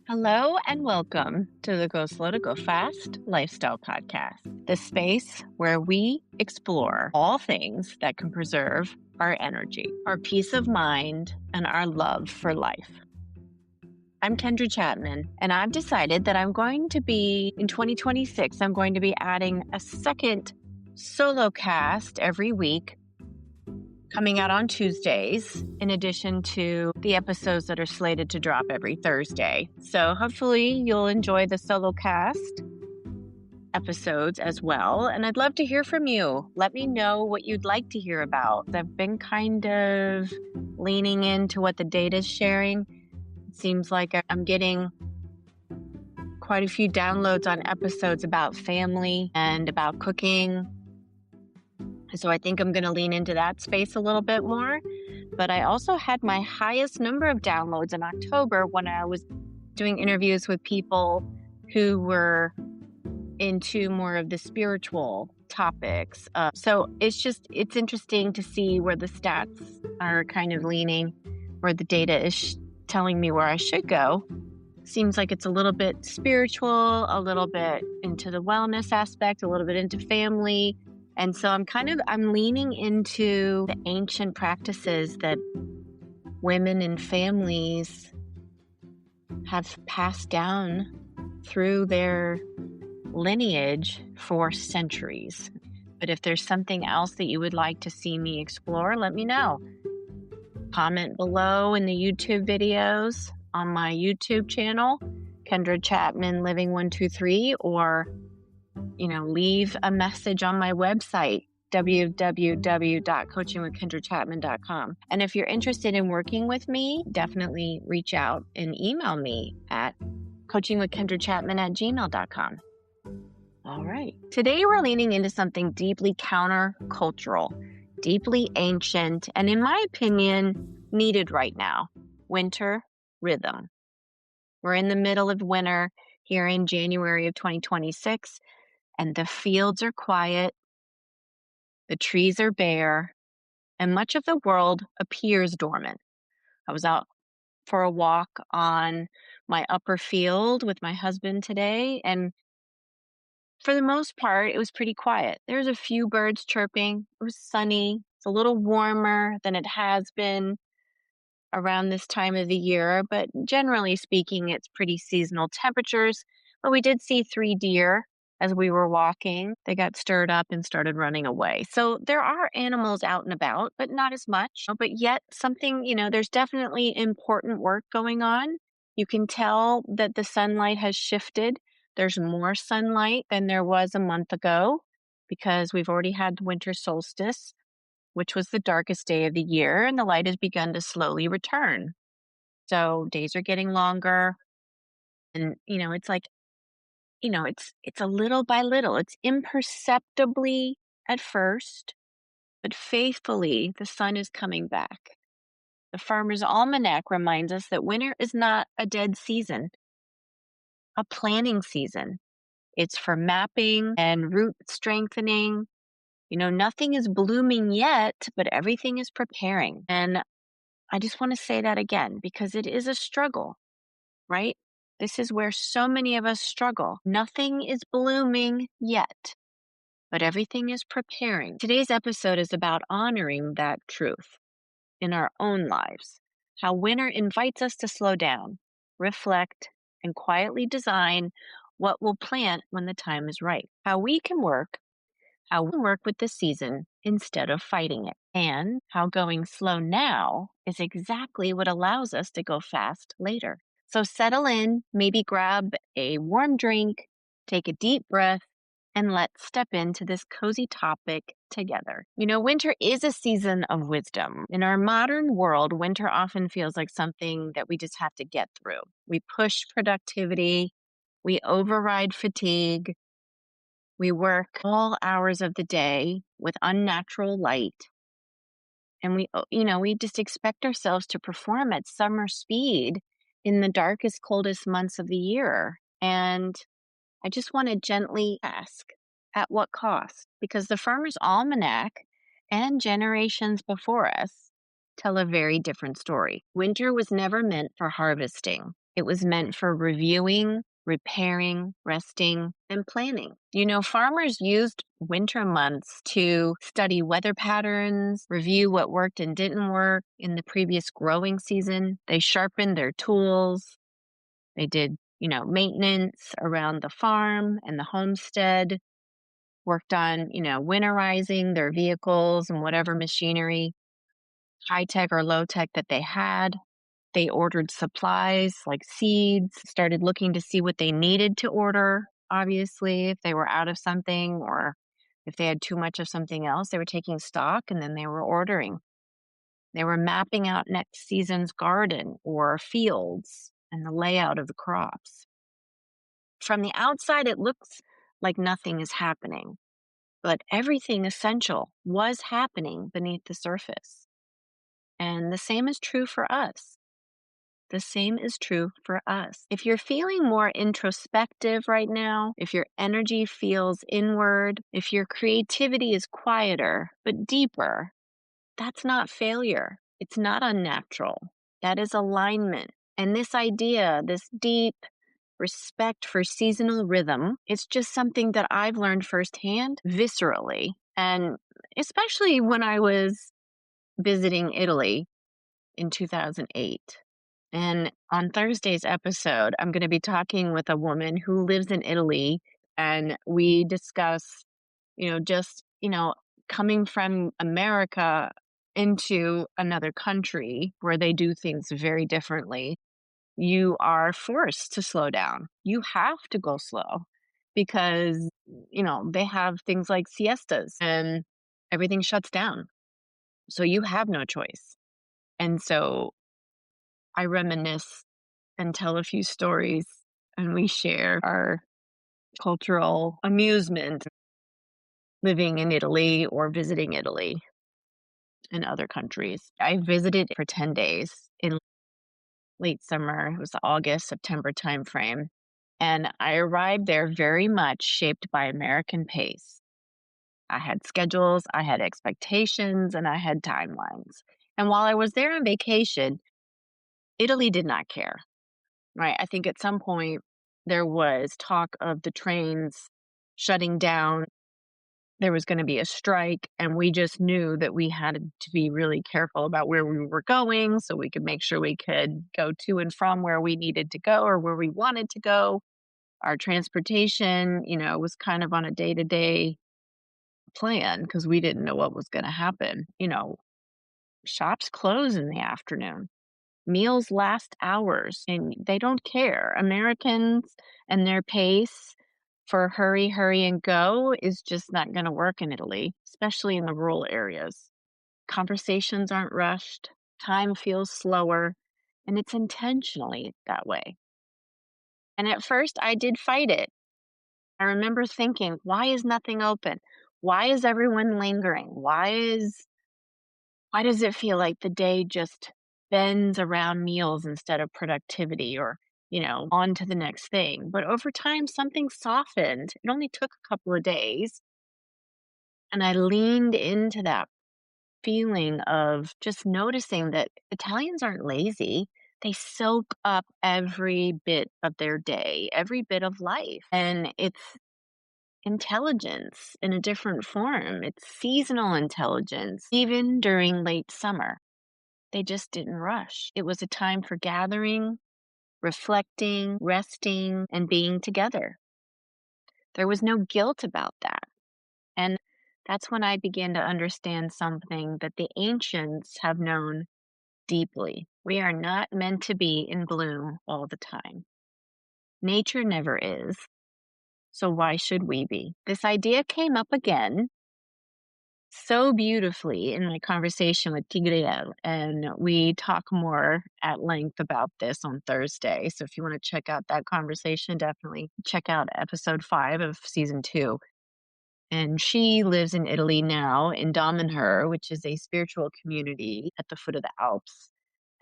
Hello and welcome to the Go Slow to Go Fast Lifestyle Podcast, the space where we explore all things that can preserve our energy, our peace of mind, and our love for life. I'm Kendra Chapman, and I've decided that in 2026, I'm going to be adding a second solo cast every week coming out on Tuesdays, in addition to the episodes that are slated to drop every Thursday. So hopefully you'll enjoy the solo cast episodes as well. And I'd love to hear from you. Let me know what you'd like to hear about. I've been kind of leaning into what the data is sharing. It seems like I'm getting quite a few downloads on episodes about family and about cooking. So I think I'm going to lean into that space a little bit more. But I also had my highest number of downloads in October when I was doing interviews with people who were into more of the spiritual topics. So it's interesting to see where the stats are kind of leaning, where the data is telling me where I should go. Seems like it's a little bit spiritual, a little bit into the wellness aspect, a little bit into family. And so I'm leaning into the ancient practices that women and families have passed down through their lineage for centuries. But if there's something else that you would like to see me explore, let me know. Comment below in the YouTube videos on my YouTube channel, Kendra Chapman Living 123, or leave a message on my website, www.coachingwithkendrachapman.com. And if you're interested in working with me, definitely reach out and email me at coachingwithkendrachapman@gmail.com. All right. Today we're leaning into something deeply countercultural, deeply ancient, and in my opinion, needed right now: winter rhythm. We're in the middle of winter here in January of 2026. And the fields are quiet, the trees are bare, and much of the world appears dormant. I was out for a walk on my upper field with my husband today, and for the most part, it was pretty quiet. There's a few birds chirping. It was sunny. It's a little warmer than it has been around this time of the year, but generally speaking, it's pretty seasonal temperatures. But we did see 3 deer as we were walking. They got stirred up and started running away. So there are animals out and about, but not as much. But yet there's definitely important work going on. You can tell that the sunlight has shifted. There's more sunlight than there was a month ago because we've already had the winter solstice, which was the darkest day of the year, and the light has begun to slowly return. So days are getting longer, and it's a little by little. It's imperceptibly at first, but faithfully the sun is coming back. The Farmer's Almanac reminds us that winter is not a dead season, a planning season. It's for mapping and root strengthening. Nothing is blooming yet, but everything is preparing. And I just want to say that again, because it is a struggle, right? This is where so many of us struggle. Nothing is blooming yet, but everything is preparing. Today's episode is about honoring that truth in our own lives, how winter invites us to slow down, reflect, and quietly design what we'll plant when the time is right. How we can work with the season instead of fighting it, and how going slow now is exactly what allows us to go fast later. So settle in, maybe grab a warm drink, take a deep breath, and let's step into this cozy topic together. Winter is a season of wisdom. In our modern world, winter often feels like something that we just have to get through. We push productivity, we override fatigue, we work all hours of the day with unnatural light. And we just expect ourselves to perform at summer speed in the darkest, coldest months of the year. And I just want to gently ask, at what cost? Because the Farmer's Almanac and generations before us tell a very different story. Winter was never meant for harvesting. It was meant for reviewing, repairing, resting, and planning. Farmers used winter months to study weather patterns, review what worked and didn't work in the previous growing season. They sharpened their tools. They did, maintenance around the farm and the homestead, worked on, winterizing their vehicles and whatever machinery, high tech or low tech that they had. They ordered supplies like seeds, started looking to see what they needed to order. Obviously, if they were out of something or if they had too much of something else, they were taking stock and then they were ordering. They were mapping out next season's garden or fields and the layout of the crops. From the outside, it looks like nothing is happening, but everything essential was happening beneath the surface. And the same is true for us. The same is true for us. If you're feeling more introspective right now, if your energy feels inward, if your creativity is quieter but deeper, that's not failure. It's not unnatural. That is alignment. And this idea, this deep respect for seasonal rhythm, it's just something that I've learned firsthand, viscerally. And especially when I was visiting Italy in 2008. And on Thursday's episode, I'm going to be talking with a woman who lives in Italy, and we discuss, coming from America into another country where they do things very differently. You are forced to slow down. You have to go slow because, they have things like siestas and everything shuts down. So you have no choice. And so I reminisce and tell a few stories, and we share our cultural amusement living in Italy or visiting Italy and other countries. I visited for 10 days in late summer. It was the August, September timeframe. And I arrived there very much shaped by American pace. I had schedules, I had expectations, and I had timelines. And while I was there on vacation, Italy did not care. Right. I think at some point there was talk of the trains shutting down. There was going to be a strike, and we just knew that we had to be really careful about where we were going so we could make sure we could go to and from where we needed to go or where we wanted to go. Our transportation, was kind of on a day-to-day plan because we didn't know what was going to happen. Shops close in the afternoon. Meals last hours and they don't care. Americans and their pace for hurry, hurry, and go is just not going to work in Italy, especially in the rural areas. Conversations aren't rushed, time feels slower, and it's intentionally that way. And at first, I did fight it. I remember thinking, why is nothing open? Why is everyone lingering? Why does it feel like the day just bends around meals instead of productivity or, on to the next thing? But over time, something softened. It only took a couple of days. And I leaned into that feeling of just noticing that Italians aren't lazy. They soak up every bit of their day, every bit of life. And it's intelligence in a different form. It's seasonal intelligence, even during late summer. They just didn't rush. It was a time for gathering, reflecting, resting, and being together. There was no guilt about that. And that's when I began to understand something that the ancients have known deeply. We are not meant to be in bloom all the time. Nature never is. So why should we be? This idea came up again so beautifully in my conversation with Tigriel, and we talk more at length about this on Thursday. So if you want to check out that conversation, definitely check out episode 5 of season 2. And she lives in Italy now in Damanhur, which is a spiritual community at the foot of the Alps.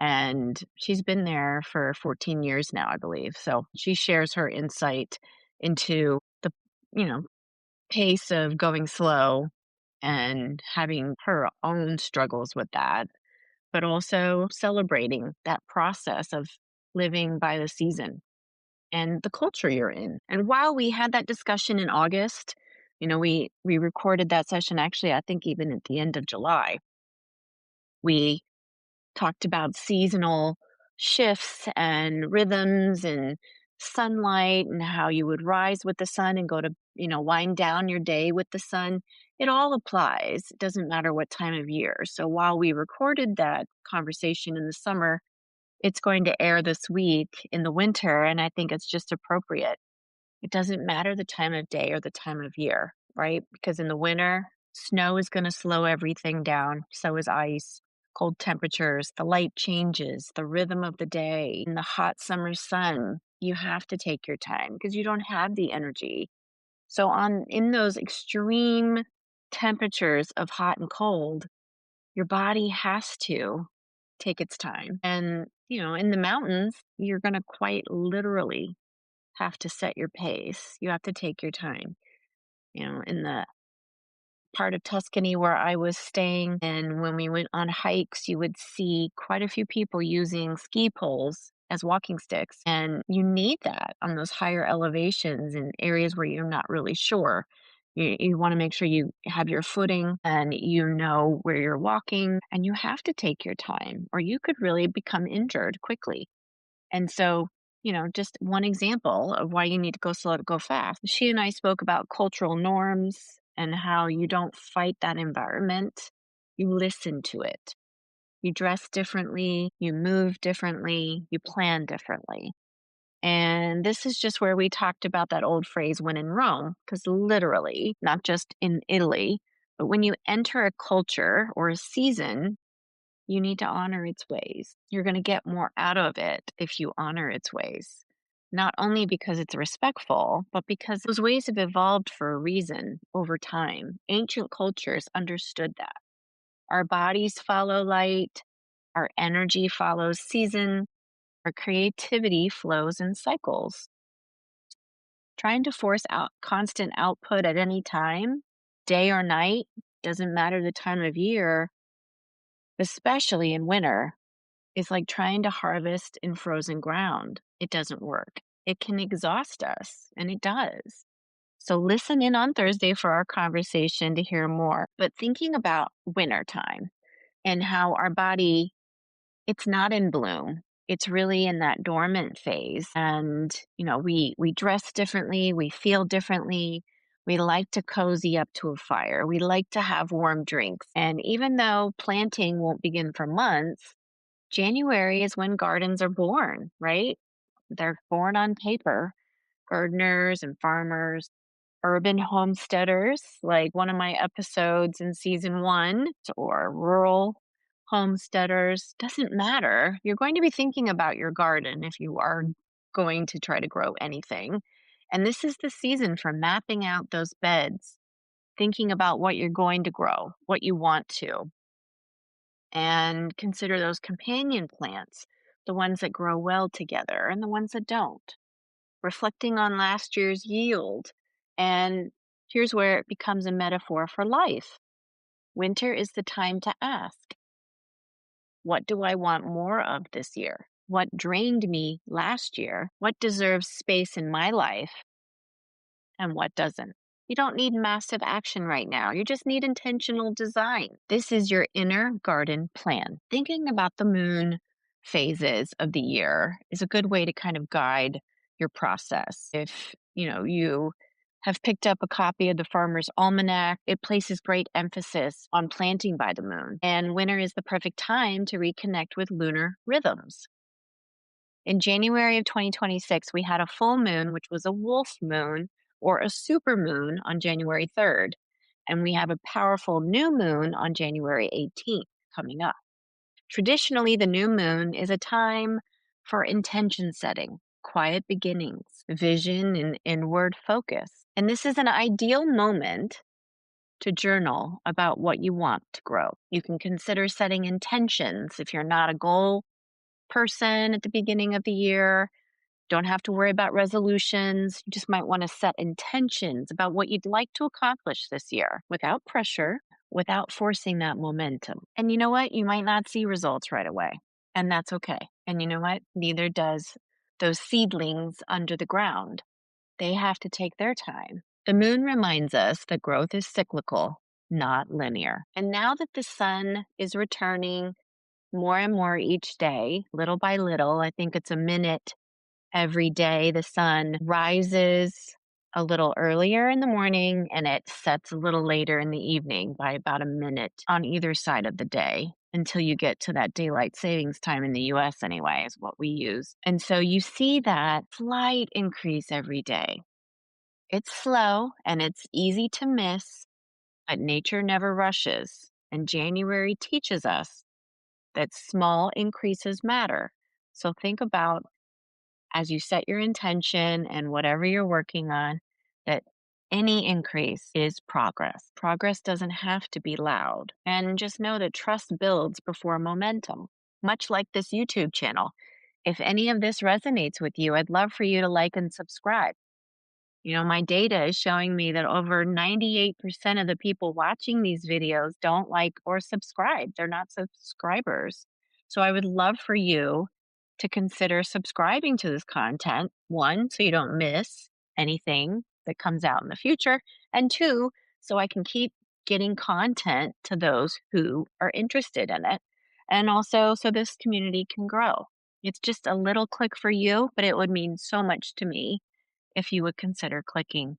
And she's been there for 14 years now, I believe. So she shares her insight into the, you know, pace of going slow and having her own struggles with that, but also celebrating that process of living by the season and the culture you're in. And while we had that discussion in August, we recorded that session actually, I think even at the end of July. We talked about seasonal shifts and rhythms and sunlight and how you would rise with the sun and go to, wind down your day with the sun. It all applies. It doesn't matter what time of year. So while we recorded that conversation in the summer, it's going to air this week in the winter. And I think it's just appropriate. It doesn't matter the time of day or the time of year, right? Because in the winter, snow is going to slow everything down. So is ice, cold temperatures, the light changes, the rhythm of the day, in the hot summer sun. You have to take your time because you don't have the energy. So in those extreme temperatures of hot and cold, your body has to take its time. And, in the mountains, you're going to quite literally have to set your pace. You have to take your time. In the part of Tuscany where I was staying, and when we went on hikes, you would see quite a few people using ski poles as walking sticks. And you need that on those higher elevations in areas where you're not really sure. You want to make sure you have your footing and you know where you're walking, and you have to take your time, or you could really become injured quickly. And so, just one example of why you need to go slow to go fast. She and I spoke about cultural norms and how you don't fight that environment. You listen to it. You dress differently, you move differently, you plan differently. And this is just where we talked about that old phrase, when in Rome, because literally, not just in Italy, but when you enter a culture or a season, you need to honor its ways. You're going to get more out of it if you honor its ways. Not only because it's respectful, but because those ways have evolved for a reason over time. Ancient cultures understood that. Our bodies follow light, our energy follows season, our creativity flows in cycles. Trying to force out constant output at any time, day or night, doesn't matter the time of year, especially in winter, is like trying to harvest in frozen ground. It doesn't work. It can exhaust us, and it does. So listen in on Thursday for our conversation to hear more. But thinking about winter time and how our body, it's not in bloom. It's really in that dormant phase. And, we dress differently, we feel differently. We like to cozy up to a fire. We like to have warm drinks. And even though planting won't begin for months, January is when gardens are born, right? They're born on paper. Gardeners and farmers, urban homesteaders, like one of my episodes in season 1, or rural homesteaders, doesn't matter. You're going to be thinking about your garden if you are going to try to grow anything. And this is the season for mapping out those beds, thinking about what you're going to grow, what you want to, and consider those companion plants, the ones that grow well together and the ones that don't. Reflecting on last year's yield. And here's where it becomes a metaphor for life. Winter is the time to ask, what do I want more of this year? What drained me last year? What deserves space in my life? And what doesn't? You don't need massive action right now. You just need intentional design. This is your inner garden plan. Thinking about the moon phases of the year is a good way to kind of guide your process. If, you have picked up a copy of the Farmer's Almanac, it places great emphasis on planting by the moon. And winter is the perfect time to reconnect with lunar rhythms. In January of 2026, we had a full moon, which was a wolf moon, or a super moon on January 3rd. And we have a powerful new moon on January 18th coming up. Traditionally, the new moon is a time for intention setting, quiet beginnings, vision, and inward focus. And this is an ideal moment to journal about what you want to grow. You can consider setting intentions if you're not a goal person at the beginning of the year. Don't have to worry about resolutions. You just might want to set intentions about what you'd like to accomplish this year without pressure, without forcing that momentum. And you know what? You might not see results right away. And that's okay. And you know what? Neither does those seedlings under the ground. They have to take their time. The moon reminds us that growth is cyclical, not linear. And now that the sun is returning more and more each day, little by little, I think it's a minute every day, the sun rises a little earlier in the morning and it sets a little later in the evening by about a minute on either side of the day until you get to that daylight savings time in the US anyway, is what we use. And so you see that slight increase every day. It's slow and it's easy to miss, but nature never rushes. And January teaches us that small increases matter. So think about, as you set your intention and whatever you're working on, that any increase is progress. Progress doesn't have to be loud. And just know that trust builds before momentum, much like this YouTube channel. If any of this resonates with you, I'd love for you to like and subscribe. My data is showing me that over 98% of the people watching these videos don't like or subscribe. They're not subscribers. So I would love for you to consider subscribing to this content. One, so you don't miss anything that comes out in the future. And two, so I can keep getting content to those who are interested in it. And also so this community can grow. It's just a little click for you, but it would mean so much to me if you would consider clicking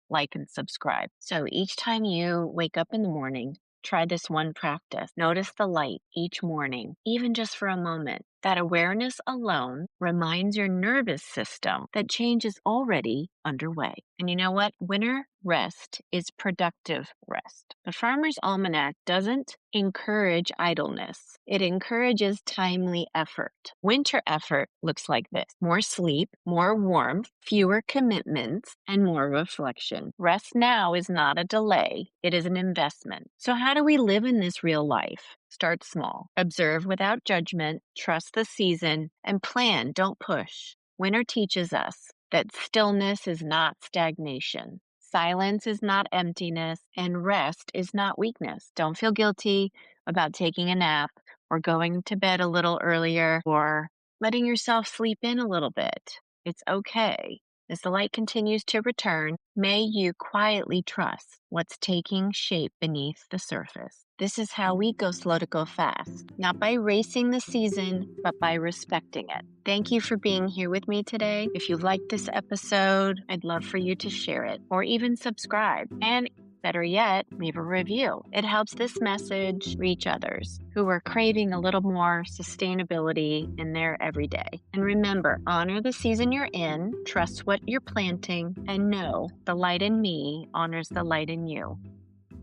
like and subscribe. So each time you wake up in the morning, try this one practice. Notice the light each morning, even just for a moment. That awareness alone reminds your nervous system that change is already underway. And you know what? Winter rest is productive rest. The Farmer's Almanac doesn't encourage idleness. It encourages timely effort. Winter effort looks like this: more sleep, more warmth, fewer commitments, and more reflection. Rest now is not a delay. It is an investment. So how do we live in this real life? Start small. Observe without judgment. Trust the season. And plan, don't push. Winter teaches us that stillness is not stagnation. Silence is not emptiness, and rest is not weakness. Don't feel guilty about taking a nap or going to bed a little earlier or letting yourself sleep in a little bit. It's okay. As the light continues to return, may you quietly trust what's taking shape beneath the surface. This is how we go slow to go fast, not by racing the season, but by respecting it. Thank you for being here with me today. If you liked this episode, I'd love for you to share it or even subscribe. And better yet, leave a review. It helps this message reach others who are craving a little more sustainability in their everyday. And remember, honor the season you're in, trust what you're planting, and know the light in me honors the light in you.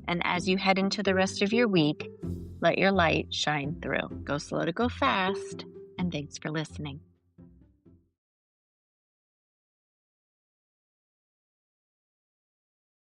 And as you head into the rest of your week, let your light shine through. Go slow to go fast, and thanks for listening.